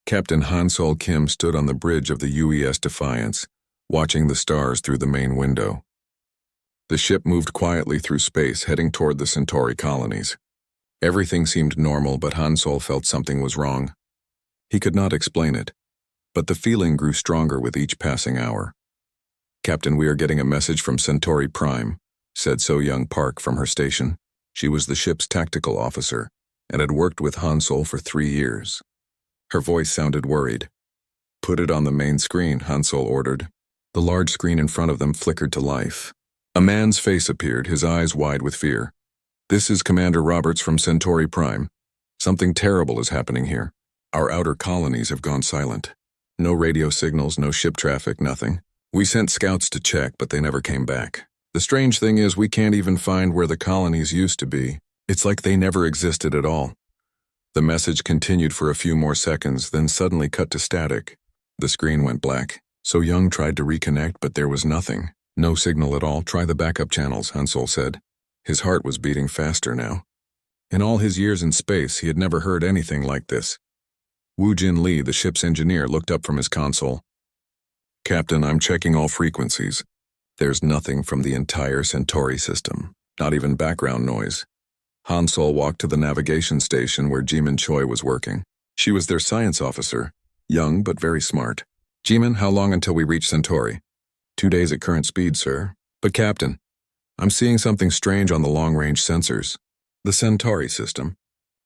Captain Hansol Kim stood on the bridge of the UES Defiance, watching the stars through the main window. The ship moved quietly through space, heading toward the Centauri colonies. Everything seemed normal, but Hansol felt something was wrong. He could not explain it, but the feeling grew stronger with each passing hour. "Captain, we are getting a message from Centauri Prime," said So-Young Park from her station. She was the ship's tactical officer and had worked with Hansol for 3 years. Her voice sounded worried. "Put it on the main screen," Hansol ordered. The large screen in front of them flickered to life. A man's face appeared, his eyes wide with fear. "This is Commander Roberts from Centauri Prime. Something terrible is happening here. Our outer colonies have gone silent. No radio signals, no ship traffic, nothing. We sent scouts to check, but they never came back. The strange thing is we can't even find where the colonies used to be. It's like they never existed at all." The message continued for a few more seconds, then suddenly cut to static. The screen went black. So-Young tried to reconnect, but there was nothing. "No signal at all. Try the backup channels," Hansol said. His heart was beating faster now. In all his years in space, he had never heard anything like this. Woo-Jin Lee, the ship's engineer, looked up from his console. "Captain, I'm checking all frequencies. There's nothing from the entire Centauri system, not even background noise." Hansol walked to the navigation station where Jimin Choi was working. She was their science officer, young but very smart. "Jimin, how long until we reach Centauri?" 2 days at current speed, sir. "But Captain, I'm seeing something strange on the long-range sensors. The Centauri system.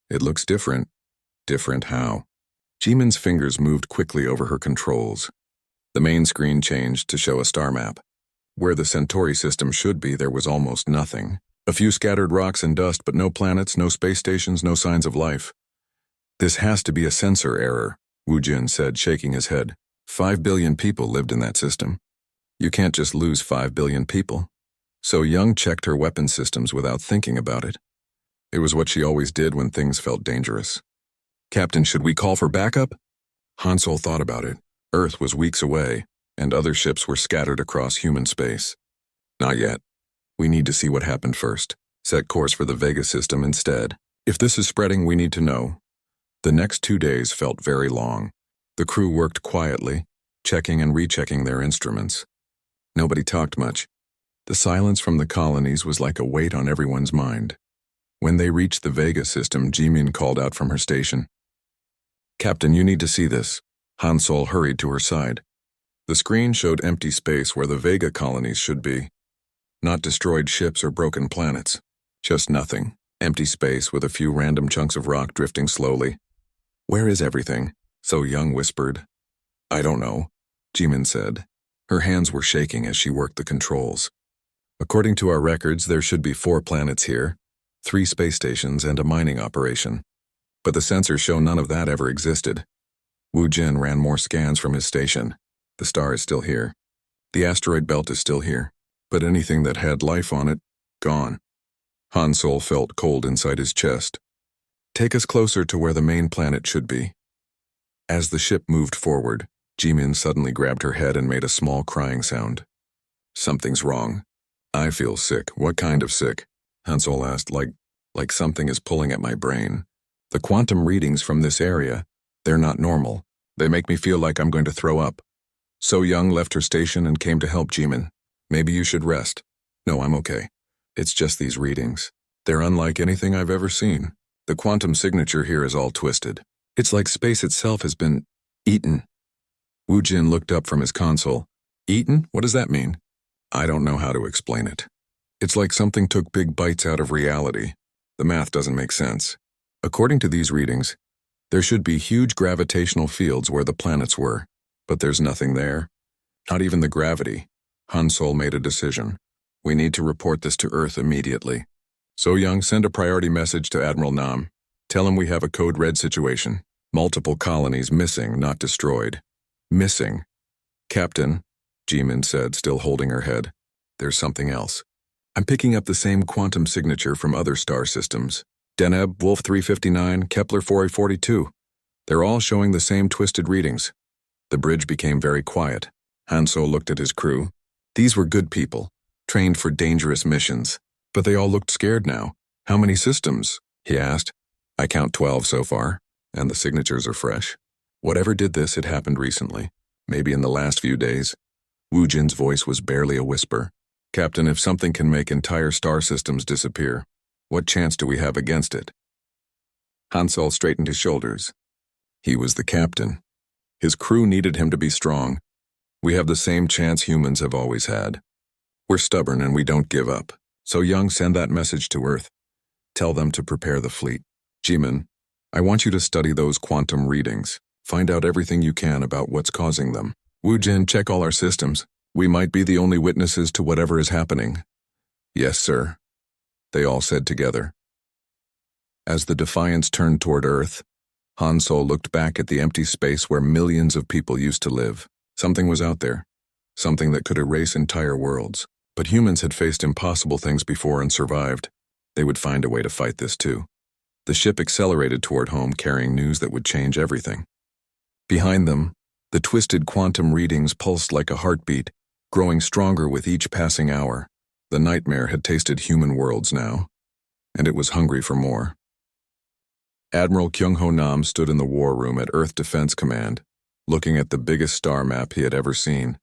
It looks different." "Different how?" Jimin's fingers moved quickly over her controls. The main screen changed to show a star map. Where the Centauri system should be, there was almost nothing. A few scattered rocks and dust, but no planets, no space stations, no signs of life. "This has to be a sensor error," Woo-Jin said, shaking his head. 5 billion people lived in that system. You can't just lose 5 billion people. So-Young checked her weapon systems without thinking about it. It was what she always did when things felt dangerous. "Captain, should we call for backup?" Hansol thought about it. Earth was weeks away, and other ships were scattered across human space. "Not yet. We need to see what happened first. Set course for the Vega system instead. If this is spreading, we need to know." The next 2 days felt very long. The crew worked quietly, checking and rechecking their instruments. Nobody talked much. The silence from the colonies was like a weight on everyone's mind. When they reached the Vega system, Jimin called out from her station. "Captain, you need to see this." Hansol hurried to her side. The screen showed empty space where the Vega colonies should be. Not destroyed ships or broken planets. Just nothing. Empty space with a few random chunks of rock drifting slowly. "Where is everything?" So-Young whispered. "I don't know," Jimin said. Her hands were shaking as she worked the controls. "According to our records, there should be 4 planets here, 3 space stations, and a mining operation. But the sensors show none of that ever existed." Woo-Jin ran more scans from his station. "The star is still here. The asteroid belt is still here. But anything that had life on it, gone." Hansol felt cold inside his chest. "Take us closer to where the main planet should be." As the ship moved forward, Jimin suddenly grabbed her head and made a small crying sound. "Something's wrong. I feel sick." "What kind of sick?" Hansol asked. Like something is pulling at my brain. The quantum readings from this area, they're not normal. They make me feel like I'm going to throw up." So-Young left her station and came to help Jimin. "Maybe you should rest." "No, I'm okay. It's just these readings. They're unlike anything I've ever seen. The quantum signature here is all twisted. It's like space itself has been eaten." Woo-Jin looked up from his console. "Eaten? What does that mean?" "I don't know how to explain it. It's like something took big bites out of reality. The math doesn't make sense. According to these readings, there should be huge gravitational fields where the planets were, but there's nothing there. Not even the gravity." Hansol made a decision. "We need to report this to Earth immediately. So-Young, send a priority message to Admiral Nam. Tell him we have a code red situation. Multiple colonies missing, not destroyed." "Missing?" "Captain," Jimin said, still holding her head. "There's something else. I'm picking up the same quantum signature from other star systems. Deneb, Wolf 359, Kepler 442. They're all showing the same twisted readings." The bridge became very quiet. Hansol looked at his crew. These were good people, trained for dangerous missions. But they all looked scared now. "How many systems?" he asked. "I count 12 so far, and the signatures are fresh." Whatever did this, it happened recently. Maybe in the last few days. Wu Jin's voice was barely a whisper. Captain, if something can make entire star systems disappear, what chance do we have against it? Han Sol straightened his shoulders. He was the captain. His crew needed him to be strong. We have the same chance humans have always had. We're stubborn and we don't give up. So Young, send that message to Earth. Tell them to prepare the fleet. Jimin, I want you to study those quantum readings. Find out everything you can about what's causing them. Wu Jin, check all our systems. We might be the only witnesses to whatever is happening. Yes, sir, they all said together. As the Defiance turned toward Earth, Han Sol looked back at the empty space where millions of people used to live. Something was out there, something that could erase entire worlds. But humans had faced impossible things before and survived. They would find a way to fight this too. The ship accelerated toward home, carrying news that would change everything. Behind them, the twisted quantum readings pulsed like a heartbeat, growing stronger with each passing hour. The nightmare had tasted human worlds now, and it was hungry for more. Admiral Kyung-ho Nam stood in the war room at Earth Defense Command, looking at the biggest star map he had ever seen.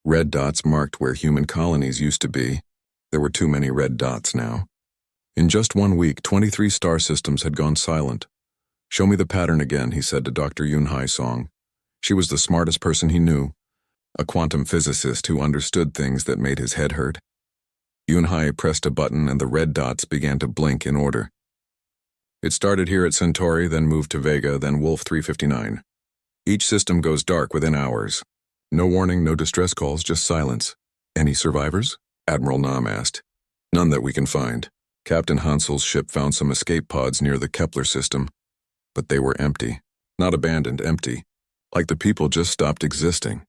Red dots marked where human colonies used to be. There were too many red dots now. In just 1 week, 23 star systems had gone silent. Show me the pattern again, he said to Dr. Yun-Hai Song. She was the smartest person he knew, a quantum physicist who understood things that made his head hurt. Yun-Hai pressed a button and the red dots began to blink in order. It started here at Centauri, then moved to Vega, then Wolf 359. Each system goes dark within hours. No warning, no distress calls, just silence. Any survivors? Admiral Nam asked. None that we can find. Captain Hansel's ship found some escape pods near the Kepler system, but they were empty. Not abandoned, empty. Like the people just stopped existing.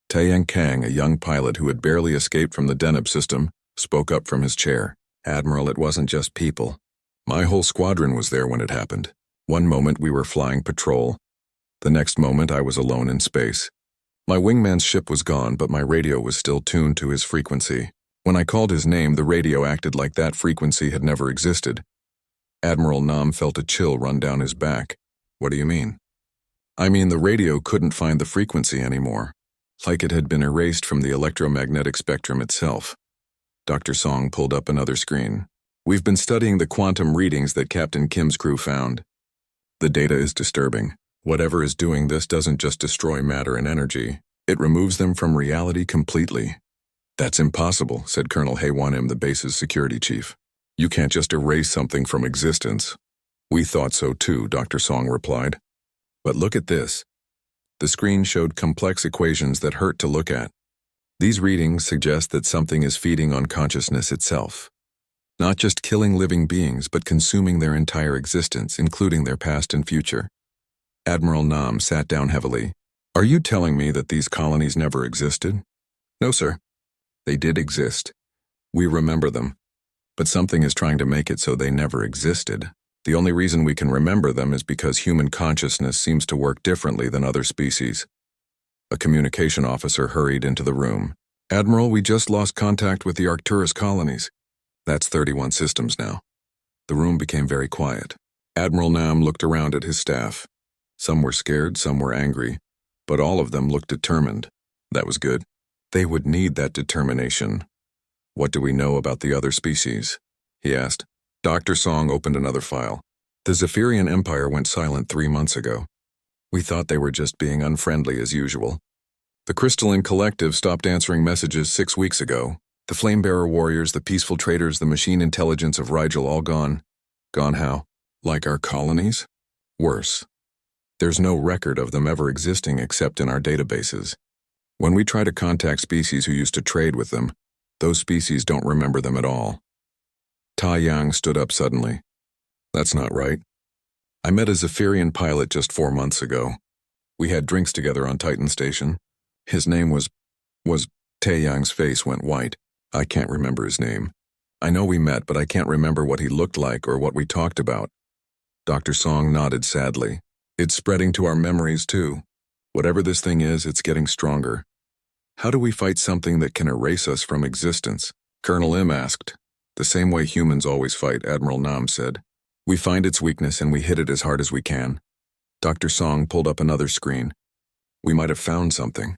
Taeyang Kang, a young pilot who had barely escaped from the Deneb system, spoke up from his chair. Admiral, it wasn't just people. My whole squadron was there when it happened. One moment we were flying patrol. The next moment I was alone in space. My wingman's ship was gone, but my radio was still tuned to his frequency. When I called his name, the radio acted like that frequency had never existed. Admiral Nam felt a chill run down his back. What do you mean? I mean, the radio couldn't find the frequency anymore, like it had been erased from the electromagnetic spectrum itself. Dr. Song pulled up another screen. We've been studying the quantum readings that Captain Kim's crew found. The data is disturbing. Whatever is doing this doesn't just destroy matter and energy. It removes them from reality completely. That's impossible, said Colonel Hae-Won-im, the base's security chief. You can't just erase something from existence. We thought so too, Dr. Song replied. But look at this. The screen showed complex equations that hurt to look at. These readings suggest that something is feeding on consciousness itself. Not just killing living beings, but consuming their entire existence, including their past and future. Admiral Nam sat down heavily. Are you telling me that these colonies never existed? No, sir. They did exist. We remember them. But something is trying to make it so they never existed. The only reason we can remember them is because human consciousness seems to work differently than other species. A communication officer hurried into the room. Admiral, we just lost contact with the Arcturus colonies. That's 31 systems now. The room became very quiet. Admiral Nam looked around at his staff. Some were scared, some were angry, but all of them looked determined. That was good. They would need that determination. What do we know about the other species? He asked. Dr. Song opened another file. The Zephyrian Empire went silent 3 months ago. We thought they were just being unfriendly as usual. The Crystalline Collective stopped answering messages 6 weeks ago. The Flamebearer warriors, the peaceful traders, the machine intelligence of Rigel all gone. Gone how? Like our colonies? Worse. There's no record of them ever existing except in our databases. When we try to contact species who used to trade with them, those species don't remember them at all. Ta Yang stood up suddenly. That's not right. I met a Zephyrian pilot just 4 months ago. We had drinks together on Titan Station. His name was Tae Yang's face went white. I can't remember his name. I know we met, but I can't remember what he looked like or what we talked about. Dr. Song nodded sadly. It's spreading to our memories too. Whatever this thing is, it's getting stronger. How do we fight something that can erase us from existence? Colonel Im asked. The same way humans always fight, Admiral Nam said. We find its weakness and we hit it as hard as we can. Dr. Song pulled up another screen. We might have found something.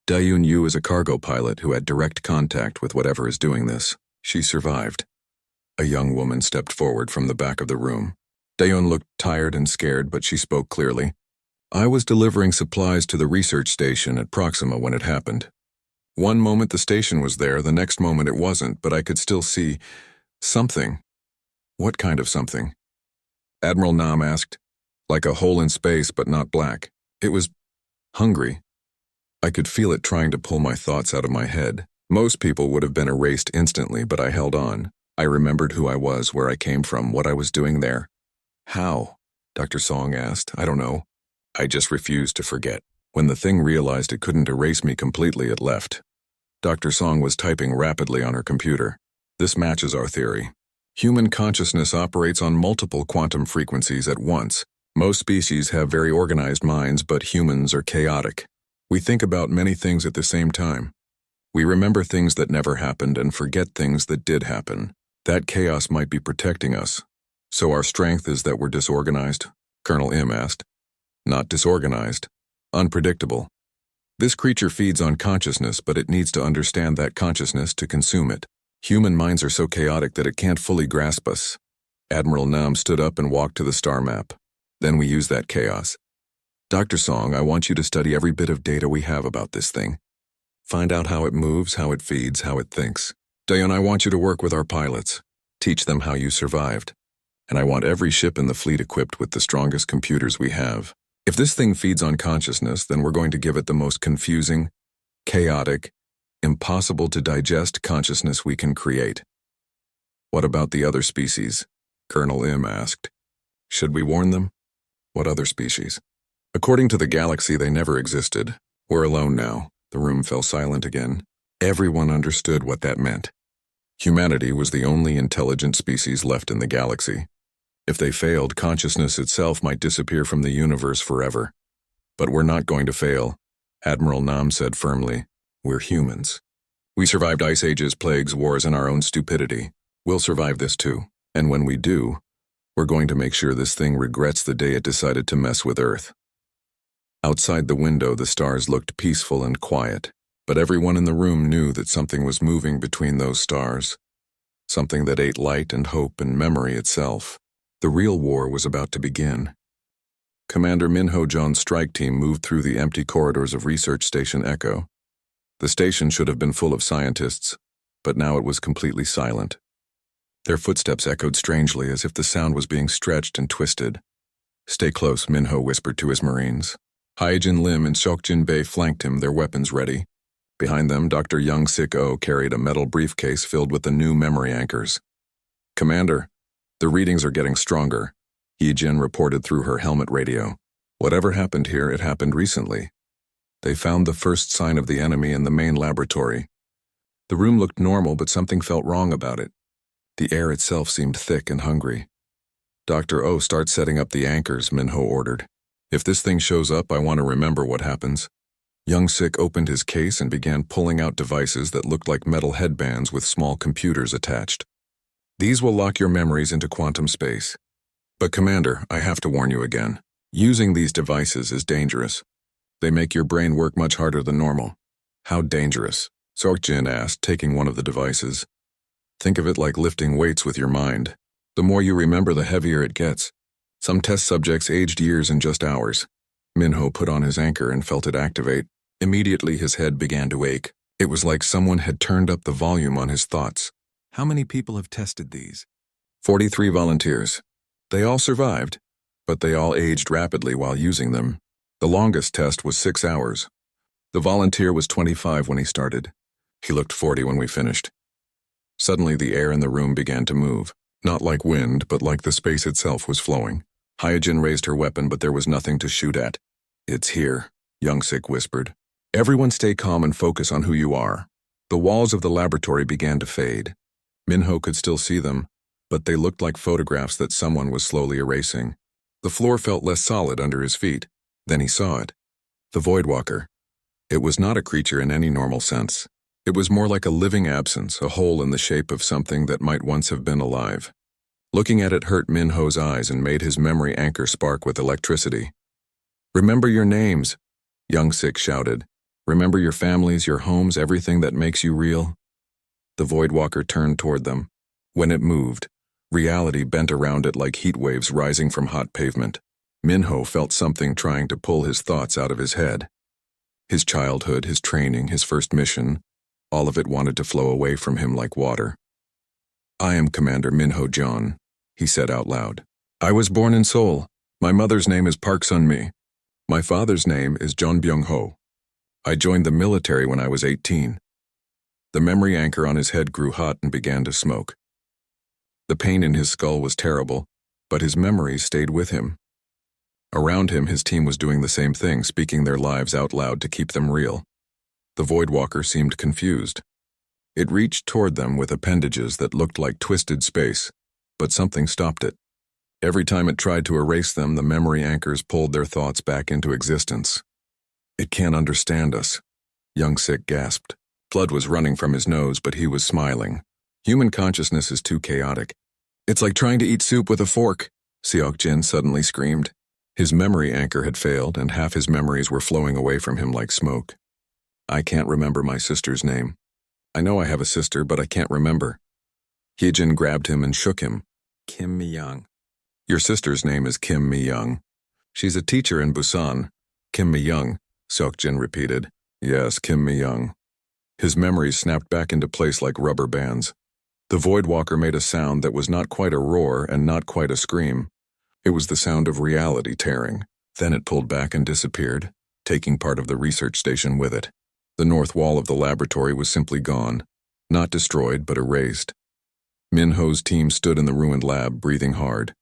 Dayun Yu is a cargo pilot who had direct contact with whatever is doing this. She survived. A young woman stepped forward from the back of the room. Dayun looked tired and scared, but she spoke clearly. I was delivering supplies to the research station at Proxima when it happened. One moment the station was there, the next moment it wasn't, but I could still see something. What kind of something? Admiral Nam asked. Like a hole in space, but not black. It was hungry. I could feel it trying to pull my thoughts out of my head. Most people would have been erased instantly, but I held on. I remembered who I was, where I came from, what I was doing there. How? Dr. Song asked. I don't know. I just refused to forget. When the thing realized it couldn't erase me completely, it left. Dr. Song was typing rapidly on her computer. This matches our theory. Human consciousness operates on multiple quantum frequencies at once. Most species have very organized minds, but humans are chaotic. We think about many things at the same time. We remember things that never happened and forget things that did happen. That chaos might be protecting us. So our strength is that we're disorganized? Colonel Im asked. Not disorganized. Unpredictable. This creature feeds on consciousness, but it needs to understand that consciousness to consume it. Human minds are so chaotic that it can't fully grasp us. Admiral Nam stood up and walked to the star map. Then we use that chaos. Dr. Song, I want you to study every bit of data we have about this thing. Find out how it moves, how it feeds, how it thinks. Dayon, I want you to work with our pilots. Teach them how you survived. And I want every ship in the fleet equipped with the strongest computers we have. If this thing feeds on consciousness, then we're going to give it the most confusing, chaotic, impossible to digest consciousness we can create. What about the other species? Colonel Im asked. Should we warn them? What other species? According to the galaxy, they never existed. We're alone now. The room fell silent again. Everyone understood what that meant. Humanity was the only intelligent species left in the galaxy. If they failed, consciousness itself might disappear from the universe forever. But we're not going to fail, Admiral Nam said firmly. We're humans. We survived ice ages, plagues, wars, and our own stupidity. We'll survive this too. And when we do, we're going to make sure this thing regrets the day it decided to mess with Earth. Outside the window, the stars looked peaceful and quiet, but everyone in the room knew that something was moving between those stars. Something that ate light and hope and memory itself. The real war was about to begin. Commander Minho John's strike team moved through the empty corridors of Research Station Echo. The station should have been full of scientists, but now it was completely silent. Their footsteps echoed strangely as if the sound was being stretched and twisted. Stay close, Minho whispered to his Marines. Hyejin Lim and Seokjin Bei flanked him, their weapons ready. Behind them, Dr. Young Sik Oh carried a metal briefcase filled with the new memory anchors. Commander, the readings are getting stronger, Hyejin reported through her helmet radio. Whatever happened here, it happened recently. They found the first sign of the enemy in the main laboratory. The room looked normal, but something felt wrong about it. The air itself seemed thick and hungry. Dr. O, start setting up the anchors, Minho ordered. If this thing shows up, I want to remember what happens. Young Sik opened his case and began pulling out devices that looked like metal headbands with small computers attached. These will lock your memories into quantum space. But Commander, I have to warn you again. Using these devices is dangerous. They make your brain work much harder than normal. How dangerous? Seokjin asked, taking one of the devices. Think of it like lifting weights with your mind. The more you remember, the heavier it gets. Some test subjects aged years in just hours. Minho put on his anchor and felt it activate. Immediately his head began to ache. It was like someone had turned up the volume on his thoughts. How many people have tested these? 43 volunteers. They all survived, but they all aged rapidly while using them. The longest test was 6 hours. The volunteer was 25 when he started. He looked 40 when we finished. Suddenly the air in the room began to move. Not like wind, but like the space itself was flowing. Hyejin raised her weapon, but there was nothing to shoot at. It's here, Young Sik whispered. Everyone stay calm and focus on who you are. The walls of the laboratory began to fade. Minho could still see them, but they looked like photographs that someone was slowly erasing. The floor felt less solid under his feet. Then he saw it. The Voidwalker. It was not a creature in any normal sense. It was more like a living absence, a hole in the shape of something that might once have been alive. Looking at it hurt Minho's eyes and made his memory anchor spark with electricity. Remember your names, Young Sik shouted. Remember your families, your homes, everything that makes you real. The Voidwalker turned toward them. When it moved, reality bent around it like heat waves rising from hot pavement. Minho felt something trying to pull his thoughts out of his head. His childhood, his training, his first mission, all of it wanted to flow away from him like water. I am Commander Minho John, he said out loud. I was born in Seoul. My mother's name is Park Sun-mi. My father's name is John Byung-ho. I joined the military when I was 18. The memory anchor on his head grew hot and began to smoke. The pain in his skull was terrible, but his memories stayed with him. Around him, his team was doing the same thing, speaking their lives out loud to keep them real. The Voidwalker seemed confused. It reached toward them with appendages that looked like twisted space, but something stopped it. Every time it tried to erase them, the memory anchors pulled their thoughts back into existence. It can't understand us, Young Sik gasped. Blood was running from his nose, but he was smiling. Human consciousness is too chaotic. It's like trying to eat soup with a fork, Seok-jin suddenly screamed. His memory anchor had failed, and half his memories were flowing away from him like smoke. I can't remember my sister's name. I know I have a sister, but I can't remember. Hyejin grabbed him and shook him. Kim Mi-young. Your sister's name is Kim Mi-young. She's a teacher in Busan. Kim Mi-young, Seok-jin repeated. Yes, Kim Mi-young. His memories snapped back into place like rubber bands. The Voidwalker made a sound that was not quite a roar and not quite a scream. It was the sound of reality tearing. Then it pulled back and disappeared, taking part of the research station with it. The north wall of the laboratory was simply gone, not destroyed but erased. Minho's team stood in the ruined lab, breathing hard.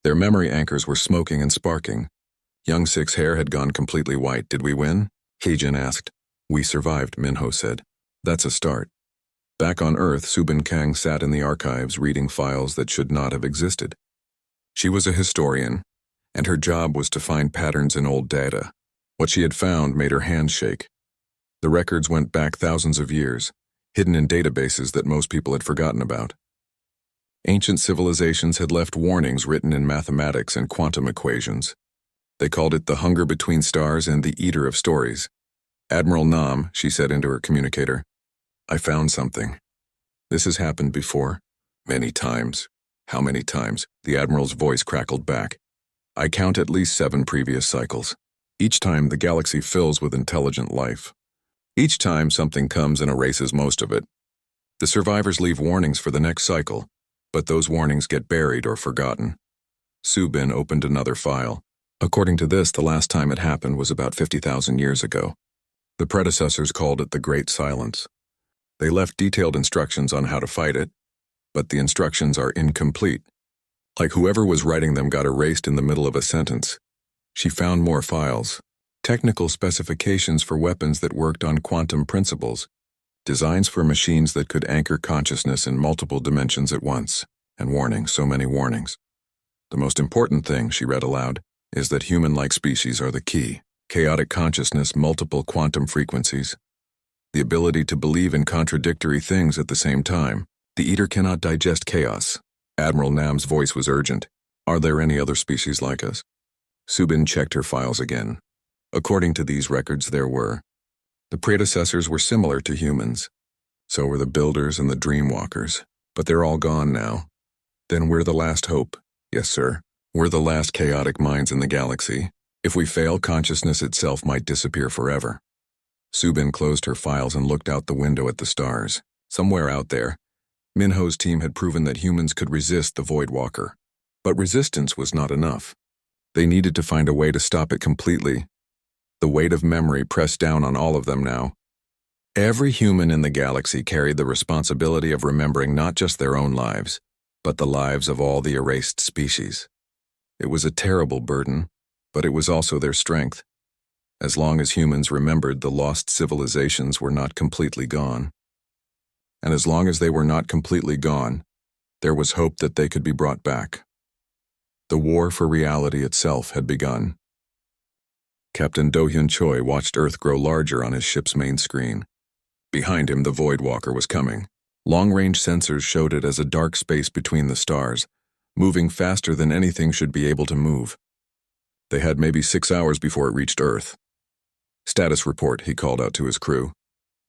Their memory anchors were smoking and sparking. Young Sik's hair had gone completely white. Did we win? Hyejin asked. We survived, Minho said. That's a start. Back on Earth, Subin Kang sat in the archives reading files that should not have existed. She was a historian, and her job was to find patterns in old data. What she had found made her hands shake. The records went back thousands of years, hidden in databases that most people had forgotten about. Ancient civilizations had left warnings written in mathematics and quantum equations. They called it the hunger between stars and the eater of stories. Admiral Nam, she said into her communicator, I found something. This has happened before. Many times. How many times? The Admiral's voice crackled back. I count at least 7 previous cycles. Each time the galaxy fills with intelligent life. Each time something comes and erases most of it. The survivors leave warnings for the next cycle, but those warnings get buried or forgotten. Subin opened another file. According to this, the last time it happened was about 50,000 years ago. The predecessors called it the Great Silence. They left detailed instructions on how to fight it, but the instructions are incomplete. Like whoever was writing them got erased in the middle of a sentence. She found more files. Technical specifications for weapons that worked on quantum principles. Designs for machines that could anchor consciousness in multiple dimensions at once. And warnings, so many warnings. The most important thing, she read aloud, is that human-like species are the key. Chaotic consciousness, multiple quantum frequencies. The ability to believe in contradictory things at the same time. The Eater cannot digest chaos. Admiral Nam's voice was urgent. Are there any other species like us? Subin checked her files again. According to these records, there were. The predecessors were similar to humans. So were the Builders and the Dreamwalkers. But they're all gone now. Then we're the last hope. Yes, sir. We're the last chaotic minds in the galaxy. If we fail, consciousness itself might disappear forever. Subin closed her files and looked out the window at the stars. Somewhere out there, Minho's team had proven that humans could resist the Voidwalker. But resistance was not enough. They needed to find a way to stop it completely. The weight of memory pressed down on all of them now. Every human in the galaxy carried the responsibility of remembering not just their own lives, but the lives of all the erased species. It was a terrible burden, but it was also their strength. As long as humans remembered, the lost civilizations were not completely gone. And as long as they were not completely gone, there was hope that they could be brought back. The war for reality itself had begun. Captain Do-hyun Choi watched Earth grow larger on his ship's main screen. Behind him, the Voidwalker was coming. Long-range sensors showed it as a dark space between the stars, moving faster than anything should be able to move. They had maybe 6 hours before it reached Earth. Status report, he called out to his crew.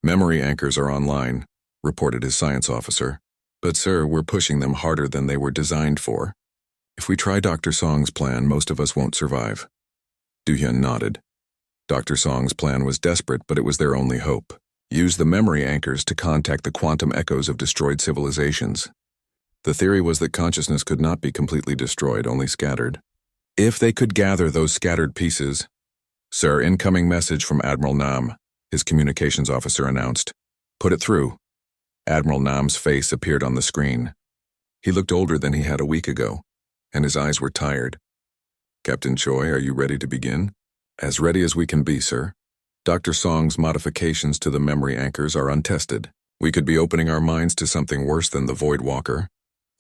Memory anchors are online, reported his science officer. But sir, we're pushing them harder than they were designed for. If we try Dr. Song's plan, most of us won't survive. Do-hyun nodded. Dr. Song's plan was desperate, but it was their only hope. Use the memory anchors to contact the quantum echoes of destroyed civilizations. The theory was that consciousness could not be completely destroyed, only scattered. If they could gather those scattered pieces— Sir, incoming message from Admiral Nam, his communications officer announced. Put it through. Admiral Nam's face appeared on the screen. He looked older than he had a week ago, and his eyes were tired. Captain Choi, are you ready to begin? As ready as we can be, sir. Dr. Song's modifications to the memory anchors are untested. We could be opening our minds to something worse than the Void Walker.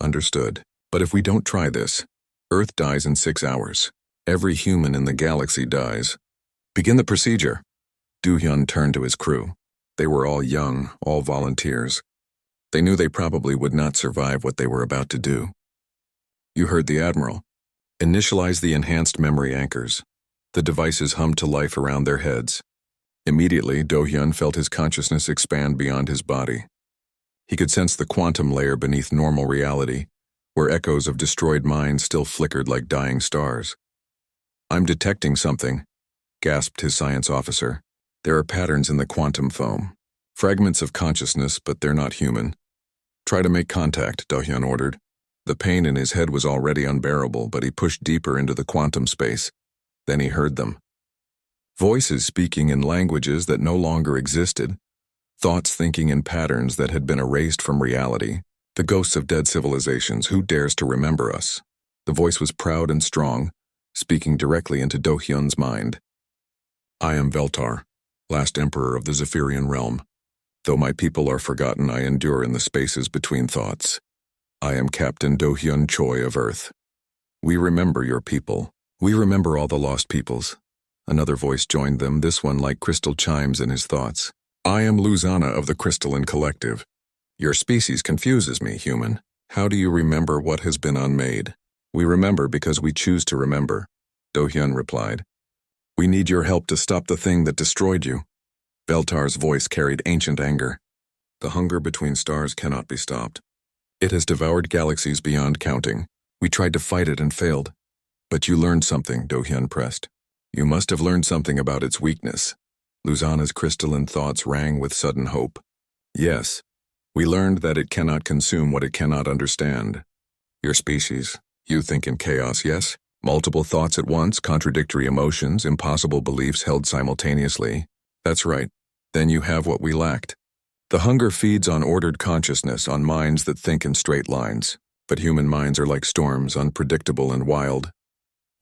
Understood. But if we don't try this, Earth dies in 6 hours. Every human in the galaxy dies. Begin the procedure. Do-hyun turned to his crew. They were all young, all volunteers. They knew they probably would not survive what they were about to do. You heard the Admiral. Initialize the enhanced memory anchors. The devices hummed to life around their heads. Immediately, Do-hyun felt his consciousness expand beyond his body. He could sense the quantum layer beneath normal reality, where echoes of destroyed minds still flickered like dying stars. I'm detecting something, gasped his science officer. There are patterns in the quantum foam. Fragments of consciousness, but they're not human. Try to make contact, Do-hyun ordered. The pain in his head was already unbearable, but he pushed deeper into the quantum space. Then he heard them. Voices speaking in languages that no longer existed. Thoughts thinking in patterns that had been erased from reality. The ghosts of dead civilizations, who dares to remember us? The voice was proud and strong, speaking directly into Do-hyun's mind. I am Veltar, last emperor of the Zephyrian realm. Though my people are forgotten, I endure in the spaces between thoughts. I am Captain Do-hyun Choi of Earth. We remember your people. We remember all the lost peoples. Another voice joined them, this one like crystal chimes in his thoughts. I am Luzana of the Crystalline Collective. Your species confuses me, human. How do you remember what has been unmade? We remember because we choose to remember, Do-hyun replied. We need your help to stop the thing that destroyed you. Veltar's voice carried ancient anger. The hunger between stars cannot be stopped. It has devoured galaxies beyond counting. We tried to fight it and failed. But you learned something, Do-hyun pressed. You must have learned something about its weakness. Luzana's crystalline thoughts rang with sudden hope. Yes, we learned that it cannot consume what it cannot understand. Your species, you think in chaos, yes? Multiple thoughts at once, contradictory emotions, impossible beliefs held simultaneously. That's right. Then you have what we lacked. The hunger feeds on ordered consciousness, on minds that think in straight lines. But human minds are like storms, unpredictable and wild.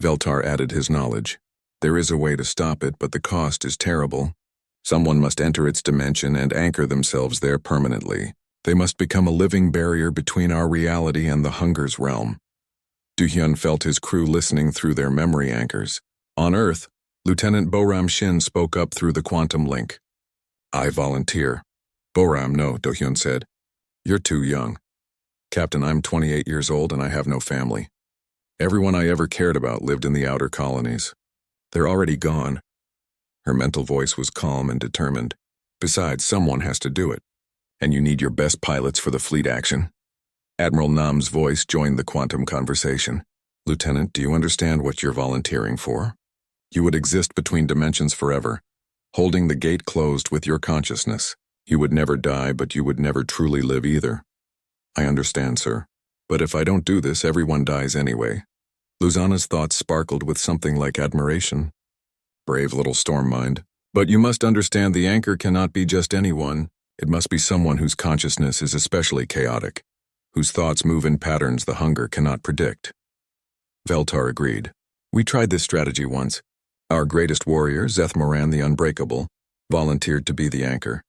Veltar added his knowledge. There is a way to stop it, but the cost is terrible. Someone must enter its dimension and anchor themselves there permanently. They must become a living barrier between our reality and the hunger's realm. Do-hyun felt his crew listening through their memory anchors. On Earth, Lieutenant Boram Shin spoke up through the quantum link. I volunteer. Boram, no, Do-hyun said. You're too young. Captain, I'm 28 years old and I have no family. Everyone I ever cared about lived in the outer colonies. They're already gone. Her mental voice was calm and determined. Besides, someone has to do it. And you need your best pilots for the fleet action. Admiral Nam's voice joined the quantum conversation. Lieutenant, do you understand what you're volunteering for? You would exist between dimensions forever, holding the gate closed with your consciousness. You would never die, but you would never truly live either. I understand, sir. But if I don't do this, everyone dies anyway. Luzana's thoughts sparkled with something like admiration. Brave little storm mind. But you must understand the anchor cannot be just anyone. It must be someone whose consciousness is especially chaotic, whose thoughts move in patterns the hunger cannot predict. Veltar agreed. We tried this strategy once. Our greatest warrior, Zeth Moran the Unbreakable, volunteered to be the anchor.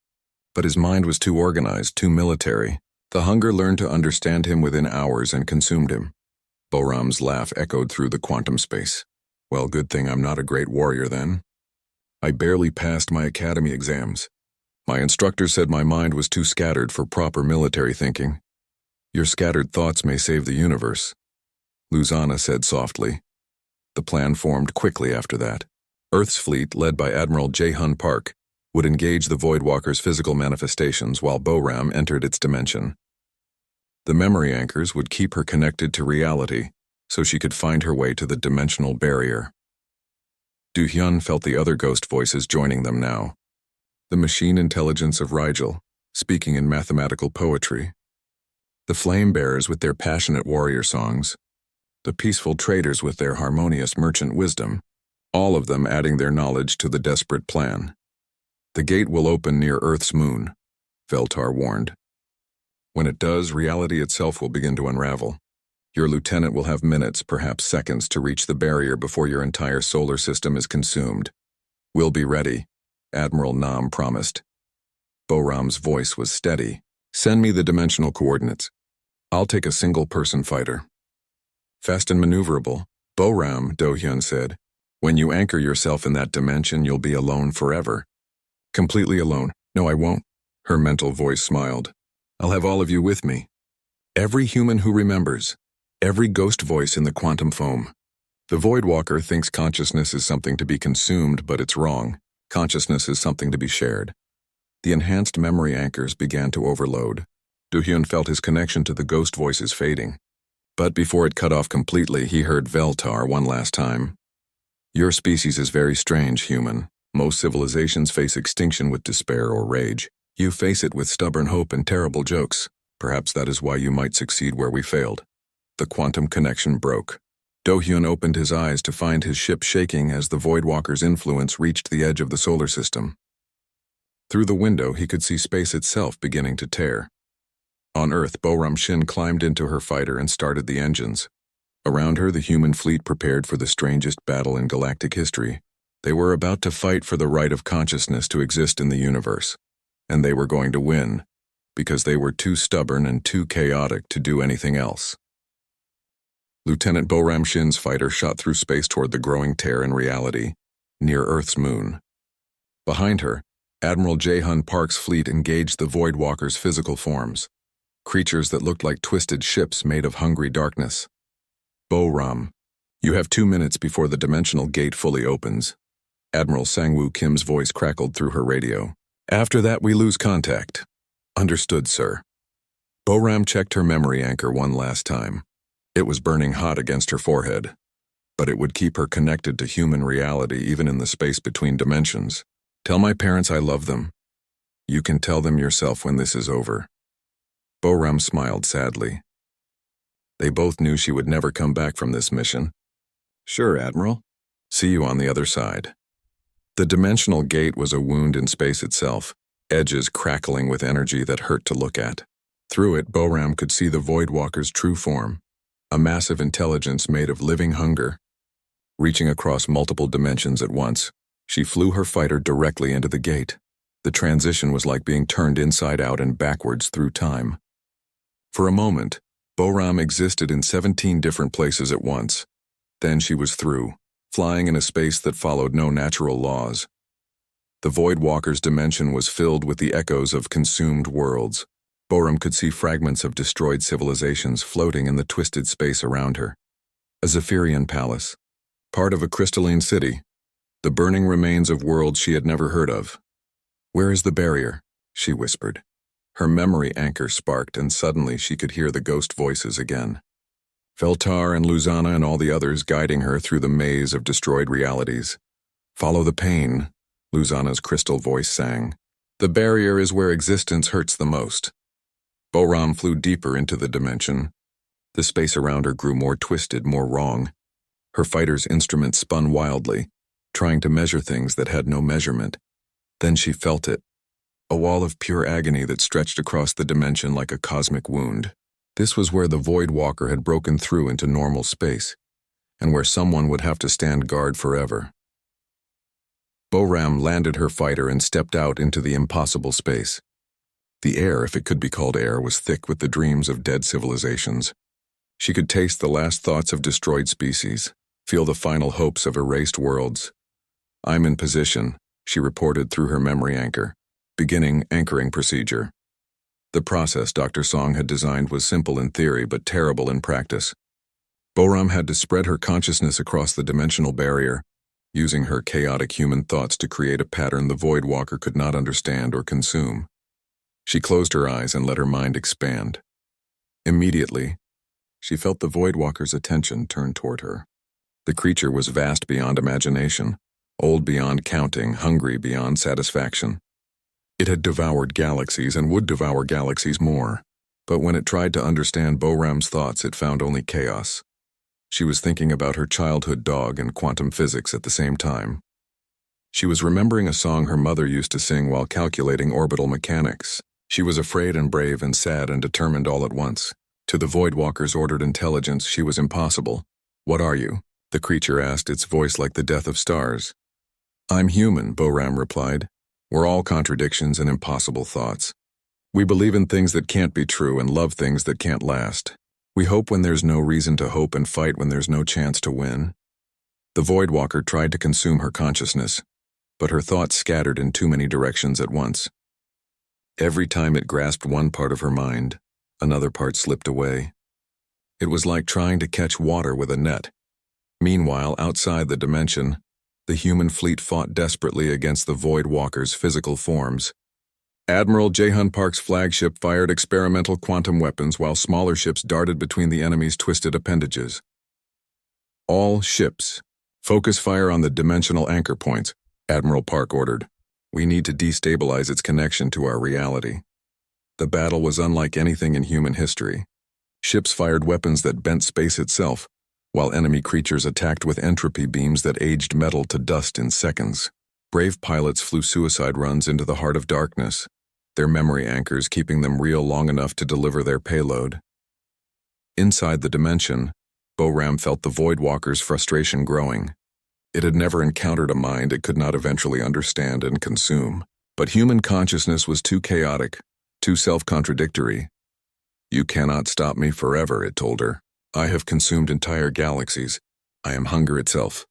But his mind was too organized, too military. The hunger learned to understand him within hours and consumed him. Boram's laugh echoed through the quantum space. Well, good thing I'm not a great warrior then. I barely passed my academy exams. My instructor said my mind was too scattered for proper military thinking. Your scattered thoughts may save the universe, Luzana said softly. The plan formed quickly after that. Earth's fleet, led by Admiral Jae-hun Park, would engage the Voidwalker's physical manifestations while Bo-Ram entered its dimension. The memory anchors would keep her connected to reality, so she could find her way to the dimensional barrier. Do-hyun felt the other ghost voices joining them now. The machine intelligence of Rigel, speaking in mathematical poetry. The flame bearers with their passionate warrior songs. The peaceful traders with their harmonious merchant wisdom, all of them adding their knowledge to the desperate plan. The gate will open near Earth's moon, Veltar warned. When it does, reality itself will begin to unravel. Your lieutenant will have minutes, perhaps seconds, to reach the barrier before your entire solar system is consumed. We'll be ready, Admiral Nam promised. Bo-Ram's voice was steady. Send me the dimensional coordinates. I'll take a single-person fighter. Fast and maneuverable, Bo-Ram, Do-hyun said. When you anchor yourself in that dimension, you'll be alone forever. Completely alone. No, I won't. Her mental voice smiled. I'll have all of you with me. Every human who remembers. Every ghost voice in the quantum foam. The Voidwalker thinks consciousness is something to be consumed, but it's wrong. Consciousness is something to be shared. The enhanced memory anchors began to overload. Do-hyun felt his connection to the ghost voices fading. But before it cut off completely, he heard Veltar one last time. Your species is very strange, human. Most civilizations face extinction with despair or rage. You face it with stubborn hope and terrible jokes. Perhaps that is why you might succeed where we failed. The quantum connection broke. Do-hyun opened his eyes to find his ship shaking as the Voidwalker's influence reached the edge of the solar system. Through the window, he could see space itself beginning to tear. On Earth, Bo-Ram Shin climbed into her fighter and started the engines. Around her, the human fleet prepared for the strangest battle in galactic history. They were about to fight for the right of consciousness to exist in the universe. And they were going to win, because they were too stubborn and too chaotic to do anything else. Lieutenant Bo-Ram Shin's fighter shot through space toward the growing tear in reality, near Earth's moon. Behind her, Admiral Jae-hun Park's fleet engaged the Voidwalker's physical forms, creatures that looked like twisted ships made of hungry darkness. Bo-Ram, you have 2 minutes before the dimensional gate fully opens. Admiral Sang-woo Kim's voice crackled through her radio. After that, we lose contact. Understood, sir. Bo-Ram checked her memory anchor one last time. It was burning hot against her forehead, but it would keep her connected to human reality even in the space between dimensions. Tell my parents I love them. You can tell them yourself when this is over. Bo-Ram smiled sadly. They both knew she would never come back from this mission. Sure, Admiral. See you on the other side. The dimensional gate was a wound in space itself, edges crackling with energy that hurt to look at. Through it, Bo-Ram could see the Voidwalker's true form, a massive intelligence made of living hunger. Reaching across multiple dimensions at once, she flew her fighter directly into the gate. The transition was like being turned inside out and backwards through time. For a moment, Bo-Ram existed in 17 different places at once. Then she was through, flying in a space that followed no natural laws. The Voidwalker's dimension was filled with the echoes of consumed worlds. Bo-Ram could see fragments of destroyed civilizations floating in the twisted space around her. A Zephyrian palace, part of a crystalline city, the burning remains of worlds she had never heard of. Where is the barrier? She whispered. Her memory anchor sparked, and suddenly she could hear the ghost voices again. Veltar and Luzana and all the others guiding her through the maze of destroyed realities. Follow the pain, Luzana's crystal voice sang. The barrier is where existence hurts the most. Bo-Ram flew deeper into the dimension. The space around her grew more twisted, more wrong. Her fighter's instruments spun wildly, trying to measure things that had no measurement. Then she felt it, a wall of pure agony that stretched across the dimension like a cosmic wound. This was where the Voidwalker had broken through into normal space, and where someone would have to stand guard forever. Bo-Ram landed her fighter and stepped out into the impossible space. The air, if it could be called air, was thick with the dreams of dead civilizations. She could taste the last thoughts of destroyed species, feel the final hopes of erased worlds. I'm in position, she reported through her memory anchor, beginning anchoring procedure. The process Dr. Song had designed was simple in theory but terrible in practice. Boram had to spread her consciousness across the dimensional barrier, using her chaotic human thoughts to create a pattern the Void Walker could not understand or consume. She closed her eyes and let her mind expand. Immediately, she felt the Void Walker's attention turn toward her. The creature was vast beyond imagination, old beyond counting, hungry beyond satisfaction. It had devoured galaxies and would devour galaxies more, but when it tried to understand Boram's thoughts, it found only chaos. She was thinking about her childhood dog and quantum physics at the same time. She was remembering a song her mother used to sing while calculating orbital mechanics. She was afraid and brave and sad and determined all at once. To the Void Walker's ordered intelligence, she was impossible. "What are you?" the creature asked, its voice like the death of stars. "I'm human," Boram replied. "We're all contradictions and impossible thoughts. We believe in things that can't be true and love things that can't last. We hope when there's no reason to hope and fight when there's no chance to win." The Void Walker tried to consume her consciousness, but her thoughts scattered in too many directions at once. Every time it grasped one part of her mind, another part slipped away. It was like trying to catch water with a net. Meanwhile, outside the dimension, the human fleet fought desperately against the Void Walker's physical forms. Admiral Jahan Park's flagship fired experimental quantum weapons while smaller ships darted between the enemy's twisted appendages. "All ships, focus fire on the dimensional anchor points," Admiral Park ordered. "We need to destabilize its connection to our reality." The battle was unlike anything in human history. Ships fired weapons that bent space itself, while enemy creatures attacked with entropy beams that aged metal to dust in seconds. Brave pilots flew suicide runs into the heart of darkness, their memory anchors keeping them real long enough to deliver their payload. Inside the dimension, Boram felt the Void Walker's frustration growing. It had never encountered a mind it could not eventually understand and consume. But human consciousness was too chaotic, too self-contradictory. "You cannot stop me forever," it told her. "I have consumed entire galaxies. I am hunger itself."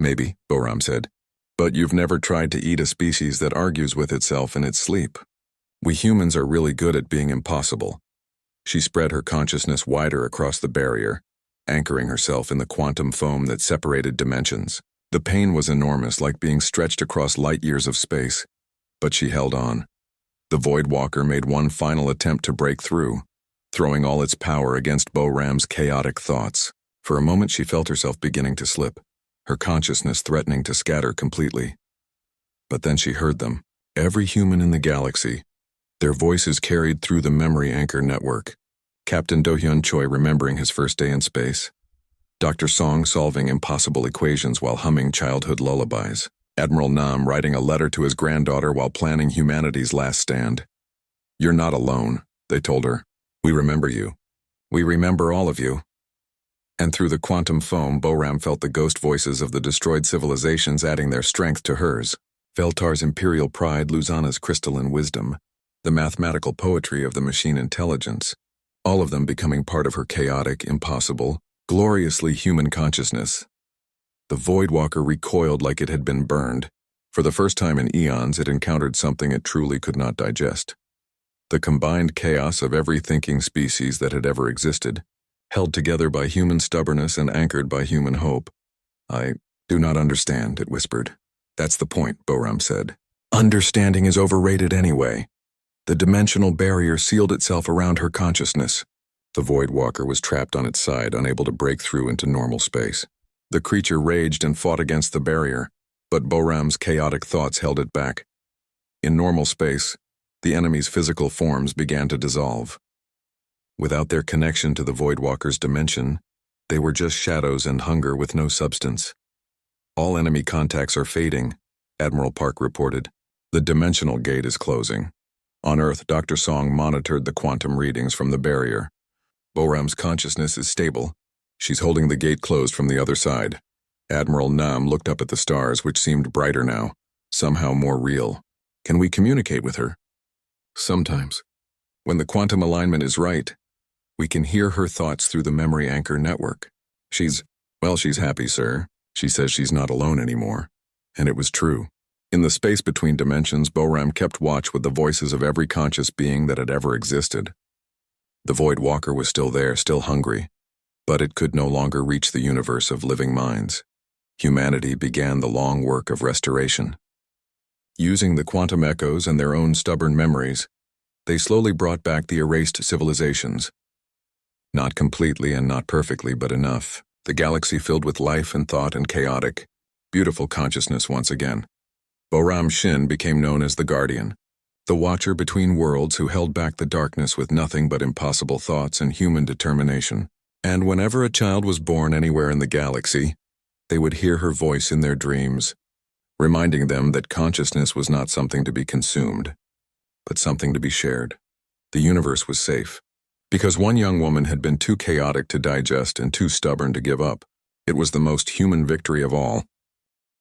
"Maybe," Boram said. "But you've never tried to eat a species that argues with itself in its sleep. We humans are really good at being impossible." She spread her consciousness wider across the barrier, anchoring herself in the quantum foam that separated dimensions. The pain was enormous, like being stretched across light years of space. But she held on. The Void Walker made one final attempt to break through, throwing all its power against Boram's chaotic thoughts. For a moment she felt herself beginning to slip, her consciousness threatening to scatter completely. But then she heard them, every human in the galaxy. Their voices carried through the memory anchor network. Captain Do-hyun Choi remembering his first day in space. Dr. Song solving impossible equations while humming childhood lullabies. Admiral Nam writing a letter to his granddaughter while planning humanity's last stand. "You're not alone," they told her. "We remember you. We remember all of you." And through the quantum foam, Boram felt the ghost voices of the destroyed civilizations adding their strength to hers. Veltar's imperial pride, Luzana's crystalline wisdom, the mathematical poetry of the machine intelligence, all of them becoming part of her chaotic, impossible, gloriously human consciousness. The Void Walker recoiled like it had been burned. For the first time in eons, it encountered something it truly could not digest. The combined chaos of every thinking species that had ever existed, held together by human stubbornness and anchored by human hope. "I do not understand," it whispered. "That's the point," Boram said. "Understanding is overrated anyway." The dimensional barrier sealed itself around her consciousness. The Void Walker was trapped on its side, unable to break through into normal space. The creature raged and fought against the barrier, but Boram's chaotic thoughts held it back. In normal space, the enemy's physical forms began to dissolve. Without their connection to the Void Walker's dimension, they were just shadows and hunger with no substance. "All enemy contacts are fading," Admiral Park reported. "The dimensional gate is closing." On Earth, Dr. Song monitored the quantum readings from the barrier. "Boram's consciousness is stable. She's holding the gate closed from the other side." Admiral Nam looked up at the stars, which seemed brighter now, somehow more real. "Can we communicate with her?" "Sometimes. When the quantum alignment is right, we can hear her thoughts through the memory anchor network. She's happy, sir. She says she's not alone anymore." And it was true. In the space between dimensions, Boram kept watch with the voices of every conscious being that had ever existed. The Void Walker was still there, still hungry. But it could no longer reach the universe of living minds. Humanity began the long work of restoration. Using the quantum echoes and their own stubborn memories, they slowly brought back the erased civilizations. Not completely and not perfectly, but enough. The galaxy filled with life and thought and chaotic, beautiful consciousness once again. Boram Shin became known as the Guardian, the watcher between worlds who held back the darkness with nothing but impossible thoughts and human determination. And whenever a child was born anywhere in the galaxy, they would hear her voice in their dreams, reminding them that consciousness was not something to be consumed, but something to be shared. The universe was safe, because one young woman had been too chaotic to digest and too stubborn to give up. It was the most human victory of all.